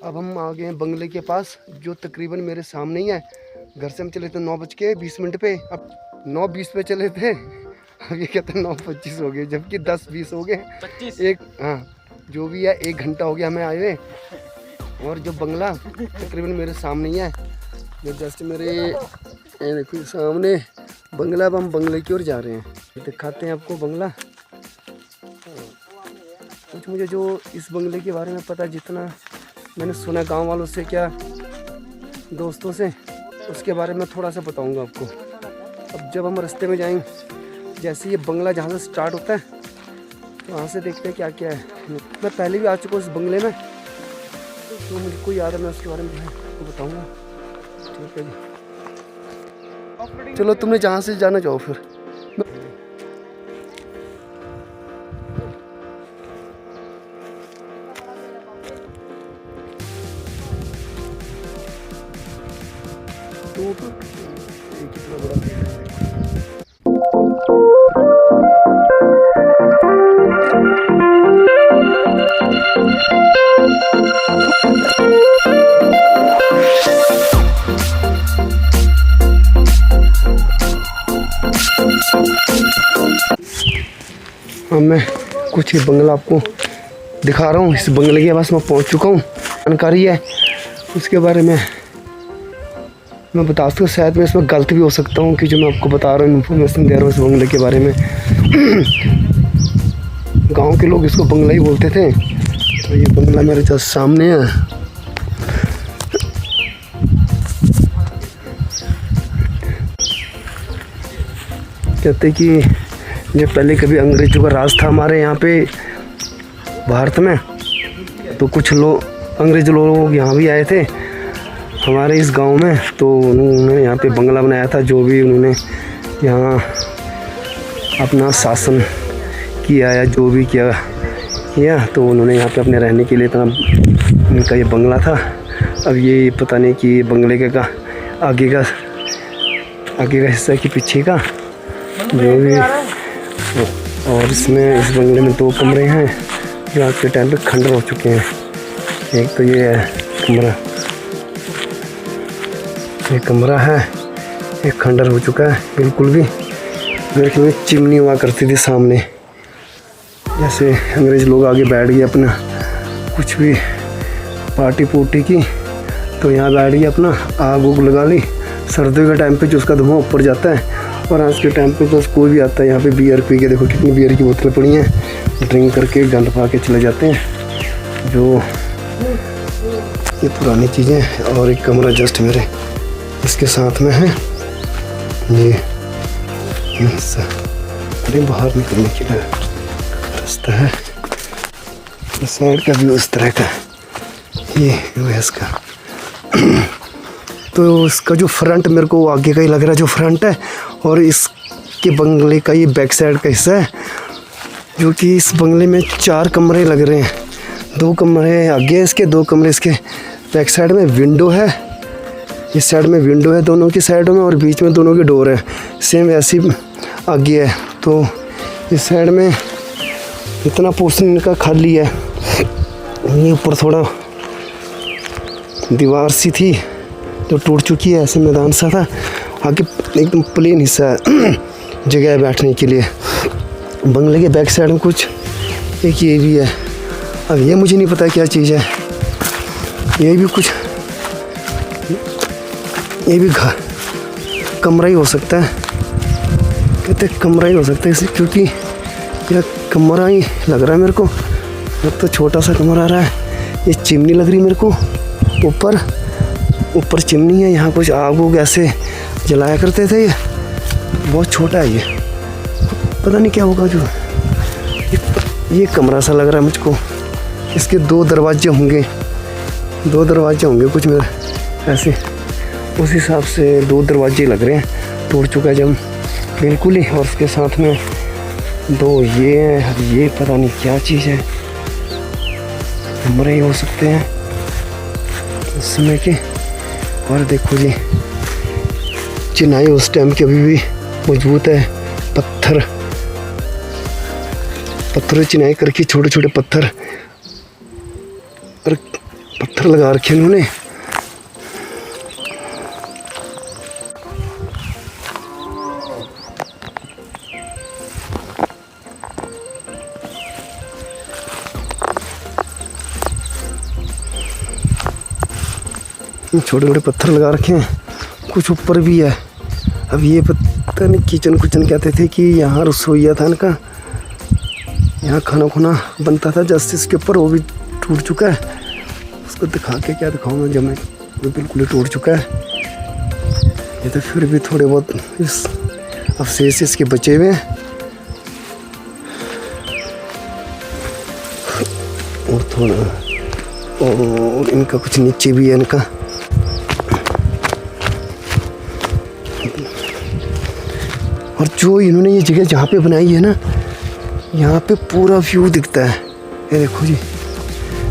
अब हम आ गए हैं बंगले के पास, जो तकरीबन मेरे सामने ही है। घर से हम चले थे 9:20 पे, अब 9:20 पे चले थे, अब ये कहते हैं 9:25 हो गए, जबकि 10:20 हो गए। 25 एक हाँ जो भी है 1 घंटा हो गया हमें आए हुए। और जो बंगला तकरीबन मेरे सामने ही है, जो जस्ट मेरे देखो सामने बंगला। अब हम बंगले की ओर जा रहे हैं, दिखाते हैं आपको बंगला। कुछ मुझे जो इस बंगले के बारे में पता, जितना मैंने सुना गांव वालों से, क्या दोस्तों से, उसके बारे में थोड़ा सा बताऊंगा आपको। अब जब हम रास्ते में जाएंगे, जैसे ये बंगला जहाँ से स्टार्ट होता है, तो वहाँ से देखते हैं क्या क्या है। मैं पहले भी आ चुका हूँ इस बंगले में, तो मुझे कोई याद है, मैं उसके बारे में आपको बताऊँगा। ठीक है जी, चलो तुमने जहाँ से जाना जाओ फिर। तो कितना बड़ा मैं कुछ ही बंगला आपको दिखा रहा हूँ। इस बंगले के पास मैं पहुँच चुका हूँ। जानकारी है उसके बारे में मैं बता सकता हूँ, शायद मैं इसमें गलत भी हो सकता हूँ कि जो मैं आपको बता रहा हूँ, इन्फॉर्मेशन दे रहा हूँ इस बंगले के बारे में। गांव के लोग इसको बंगला ही बोलते थे। तो ये बंगला मेरे जस्ट सामने है। कहते कि जब पहले कभी अंग्रेजों का राज था हमारे यहाँ पे भारत में, तो कुछ लोग अंग्रेज लोग यहाँ भी आए थे हमारे इस गांव में। तो उन्होंने यहाँ पे बंगला बनाया था। जो भी उन्होंने यहाँ अपना शासन किया या जो भी किया, तो उन्होंने यहाँ पे अपने रहने के लिए इतना उनका ये बंगला था। अब ये पता नहीं कि बंगले का आगे का हिस्सा कि पीछे का, जो भी। और इसमें इस बंगले में 2 कमरे हैं जो आज के टाइम पे खंडर हो चुके हैं। एक तो ये है कमरा, ये कमरा है, एक खंडर हो चुका है बिल्कुल भी। मेरे ख्याल में चिमनी हुआ करती थी सामने, जैसे अंग्रेज लोग आगे बैठ गए अपना कुछ भी पार्टी पुर्टी की, तो यहाँ बैठ गए अपना आग उग लगा ली। सर्दियों के टाइम पे जो उसका धुआं ऊपर जाता है, और आज के टाइम पे तो कोई भी आता है यहाँ पे बियर पी के, देखो कितनी बियर की बोतलें पड़ी हैं, ड्रिंक करके गंद पा के चले जाते हैं। जो ये पुरानी चीज़ें। और एक कमरा जस्ट मेरे इसके साथ में है, ये अरे बाहर निकलने के लिए रास्ता है। साइड का भी उस तरह का, ये इसका तो इसका जो फ्रंट मेरे को आगे का ही लग रहा है, जो फ्रंट है। और इसके बंगले का ये बैक साइड का हिस्सा है, जो कि इस बंगले में 4 कमरे लग रहे हैं। 2 कमरे आगे इसके, 2 कमरे इसके बैक साइड में। विंडो है, इस साइड में विंडो है दोनों की साइडों में, और बीच में दोनों की डोर है। सेम ऐसी आगे है। तो इस साइड में इतना पोर्शन इनका खाली है। ये ऊपर थोड़ा दीवार सी थी जो टूट चुकी है, ऐसे मैदान सा था। आगे एकदम प्लेन हिस्सा है, जगह है बैठने के लिए। बंगले के बैक साइड में कुछ एक ये भी है। अब ये मुझे नहीं पता क्या चीज़ है, ये भी कुछ, ये भी घर कमरा ही हो सकता है। कहते कमरा ही हो सकता है इसे, क्योंकि यह कमरा ही लग रहा है मेरे को। एक तो छोटा सा कमरा आ रहा है। ये चिमनी लग रही है मेरे को, ऊपर चिमनी है। यहाँ कुछ आग उग ऐसे जलाया करते थे। ये बहुत छोटा है, ये पता नहीं क्या होगा। जो ये कमरा सा लग रहा है मुझको। इसके 2 दरवाजे होंगे, 2 दरवाजे होंगे कुछ मेरे ऐसे, उस हिसाब से 2 दरवाजे लग रहे हैं। टूट चुका है जब बिल्कुल ही। और उसके साथ में 2 ये हैं। ये पता नहीं क्या चीज़ है, कमरे ही हो सकते हैं उसमें के। और देखो जी, चिनाई उस टाइम की अभी भी मजबूत है। पत्थर चिनाई करके, छोटे छोटे पत्थर। और पत्थर लगा रखे इन्होंने। छोटे छोटे पत्थर लगा रखे हैं, कुछ ऊपर भी है। अब ये पता नहीं किचन कुचन कहते थे कि यहाँ रसोईया था इनका, यहाँ खाना खुना बनता था। जस्टिस के ऊपर वो भी टूट चुका है। उसको दिखा के क्या दिखाऊंगा जब मैं, वो बिल्कुल ही टूट चुका है। ये तो फिर भी थोड़े बहुत इस अवशेष इसके बचे हुए हैं। और थोड़ा और इनका कुछ नीचे भी है इनका। और जो इन्होंने ये जगह जहाँ पे बनाई है ना, यहाँ पे पूरा व्यू दिखता है। ये देखो जी,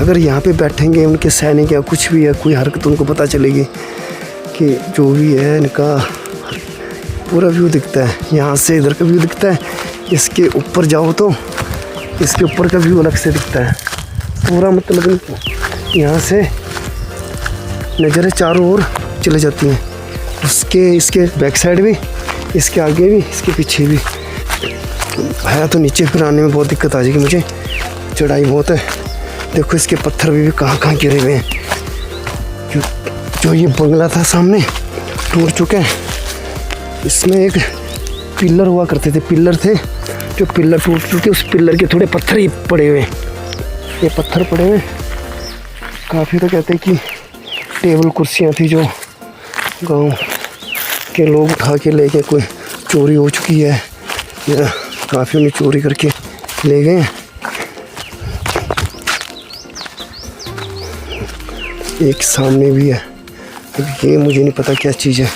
अगर यहाँ पे बैठेंगे उनके सैनिक या कुछ भी है, कोई हरकत उनको पता चलेगी कि जो भी है इनका, पूरा व्यू दिखता है। यहाँ से इधर का व्यू दिखता है, इसके ऊपर जाओ तो इसके ऊपर का व्यू अलग से दिखता है पूरा। मतलब यहाँ से नज़रें चारों ओर चले जाती हैं, उसके इसके बैक साइड भी, इसके आगे भी, इसके पीछे भी है। तो नीचे फिर आने में बहुत दिक्कत आ जाएगी मुझे, चढ़ाई बहुत है। देखो इसके पत्थर भी कहाँ कहाँ गिरे हुए हैं। जो ये बंगला था सामने टूट चुका है। इसमें एक पिलर हुआ करते थे, पिलर थे, जो पिलर टूट चुके, उस पिलर के थोड़े पत्थर ही पड़े हुए हैं। ये पत्थर पड़े हुए काफ़ी। तो कहते हैं कि टेबल कुर्सियाँ थी जो गाँव के लोग उठा के ले गए, कोई चोरी हो चुकी है या काफ़ी उन्हें चोरी करके ले गए। एक सामने भी है, अब ये मुझे नहीं पता क्या चीज़ है।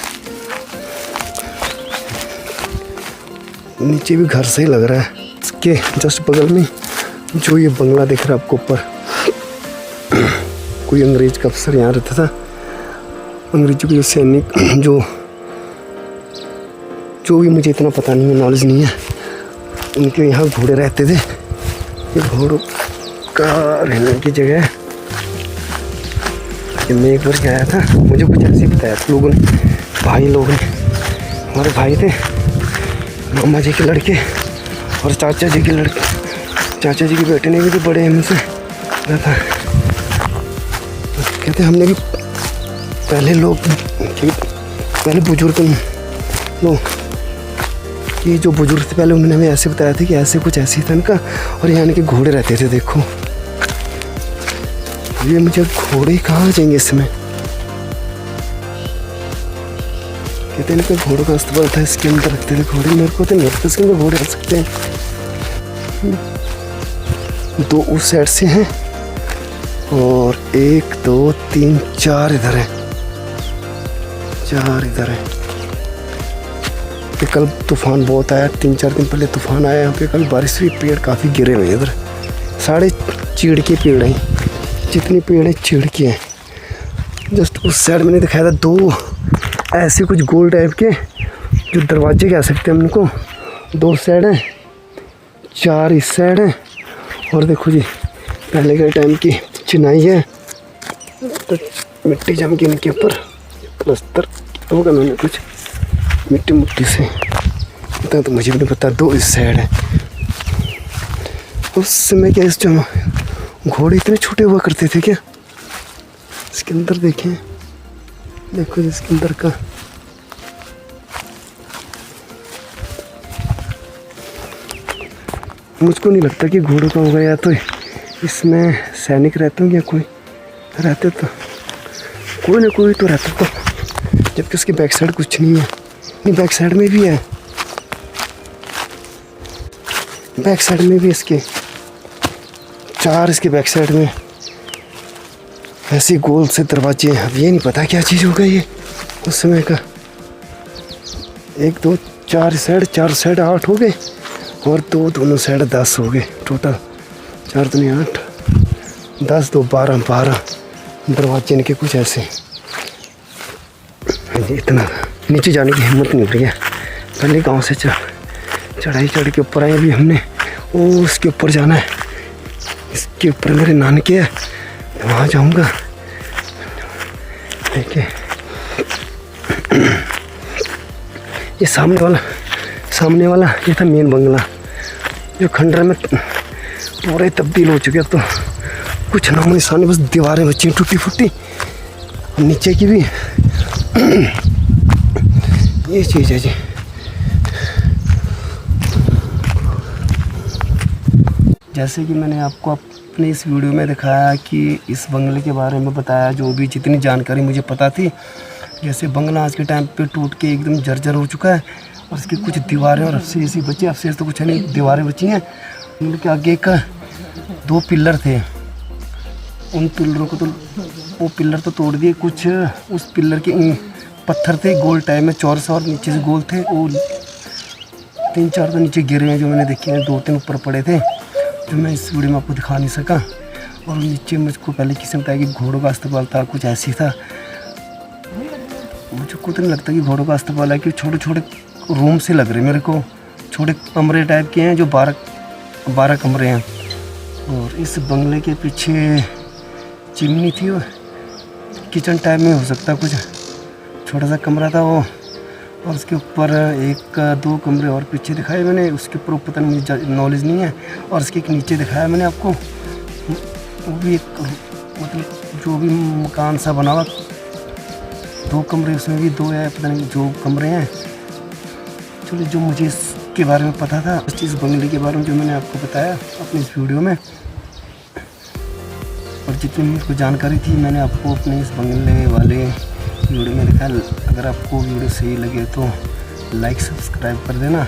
नीचे भी घर से ही लग रहा है। इसके जस्ट बगल में जो ये बंगला दिख रहा है आपको ऊपर, कोई अंग्रेज का अफसर यहाँ रहता था। अंग्रेजों के जो सैनिक जो भी, मुझे इतना पता नहीं है, नॉलेज नहीं है। उनके यहाँ घोड़े रहते थे। ये घोड़ों का रहने की जगह है। जब मैं एक बार गया था, मुझे कुछ ऐसे बताया लोगों ने, भाई लोग ने, हमारे भाई थे, मामा जी के लड़के और चाचा जी के लड़के, चाचा जी के बेटे ने भी जो बड़े हमसे था। कहते हमने भी पहले पहले बुजुर्ग लोग, ये जो बुजुर्ग थे पहले, उन्होंने हमें ऐसे बताया था कि ऐसे कुछ ऐसे था इनका। और यहाँ इनके घोड़े रहते थे। देखो ये मुझे घोड़े कहाँ जाएंगे इसमें। कहते हैं इनका घोड़ों का अस्तबल था, इसके अंदर रखते थे घोड़े। मेरे को तो नहीं लगता इसके अंदर घोड़े रख सकते हैं। दो उस साइड से हैं और 1 2 3 4 इधर है, 4 इधर है। कल तूफान बहुत आया, 3-4 दिन पहले तूफान आया यहाँ पे। कल बारिश हुई, पेड़ काफ़ी गिरे हुए हैं इधर। सारे चीड़ के पेड़ हैं, जितने पेड़ हैं चीड़ के हैं। जस्ट उस साइड मैंने दिखाया था 2 ऐसे कुछ गोल टाइप के, जो दरवाजे कह सकते हैं उनको। 2 साइड हैं, 4 इस साइड हैं। और देखो जी, पहले के टाइम की चिनाई है, तो मिट्टी जम के इनके ऊपर प्लास्टर होगा मैंने कुछ मिट्टी से, इतना तो मुझे भी नहीं पता। 2 इस साइड है। उस समय क्या इस जमा घोड़े इतने छोटे हुआ करते थे क्या। इसके अंदर देखें, देखो इसके अंदर का मुझको नहीं लगता कि घोड़ों का होगा, या तो इसमें सैनिक रहते होंगे या कोई रहते, तो कोई ना कोई तो रहता। तो जबकि उसके बैक साइड कुछ नहीं है। नहीं, बैक साइड में भी है, बैक साइड में भी इसके 4 इसके बैक साइड में ऐसे गोल से दरवाजे हैं। अब ये नहीं पता क्या चीज़ होगा ये उस समय का। 1 2 4 साइड, 4 साइड 8 हो गए और 2 दोनों साइड 10 हो गए टोटल। 4 दूनी 8, 10 2 12 दरवाजे इनके कुछ ऐसे। इतना नीचे जाने की हिम्मत नहीं हो रही है। पहले गांव से चढ़ाई चढ़ के ऊपर आए। अभी हमने वो उसके ऊपर जाना है, इसके ऊपर मेरे नानके है, वहाँ जाऊँगा। देखिए ये सामने वाला ये था मेन बंगला, जो खंडर में पूरे तब्दील हो चुके। अब तो कुछ नामो निशान, बस दीवारें बची टूटी फूटी, नीचे की भी ये चीज़ है जी। जैसे कि मैंने आपको अपने इस वीडियो में दिखाया कि इस बंगले के बारे में बताया, जो भी जितनी जानकारी मुझे पता थी। जैसे बंगला आज के टाइम पे टूट के एकदम जर्जर हो चुका है और इसकी कुछ दीवारें और अवशेष बची, अवशेष तो कुछ है नहीं, दीवारें बची हैं। उनके आगे का 2 पिलर थे, उन पिलरों को तो वो पिलर तो तोड़ दिए, कुछ उस पिलर के पत्थर थे गोल टाइप में चौरस और नीचे से गोल थे, वो 3-4 तो नीचे गिरे हैं जो मैंने देखे हैं, 2-3 ऊपर पड़े थे जो मैं इस वीडियो में आपको दिखा नहीं सका। और नीचे मुझको पहले किसी ने बताया कि घोड़ों का अस्पताल था, कुछ ऐसी था। मुझे खुद नहीं लगता कि घोड़ों का अस्पताल है, कि छोटे छोटे रूम से लग रहे मेरे को, छोटे कमरे टाइप के हैं जो 12 कमरे हैं। और इस बंगले के पीछे चिमनी थी, और किचन टाइप में हो सकता, कुछ छोटा सा कमरा था वो। और उसके ऊपर 1-2 कमरे और पीछे दिखाए मैंने, उसके ऊपर पता नहीं, मुझे नॉलेज नहीं है। और इसके एक नीचे दिखाया मैंने आपको, वो भी एक मतलब जो भी मकान सा बना हुआ, 2 कमरे, उसमें भी 2 है, पता नहीं जो कमरे हैं। चलो, जो मुझे इसके बारे में पता था, इस बंगले के बारे में जो मैंने आपको बताया अपनी इस वीडियो में, और जितनी मुझको जानकारी थी मैंने आपको अपने इस बंगले वाले वीडियो में दिखाया। अगर आपको वीडियो सही लगे तो लाइक सब्सक्राइब कर देना।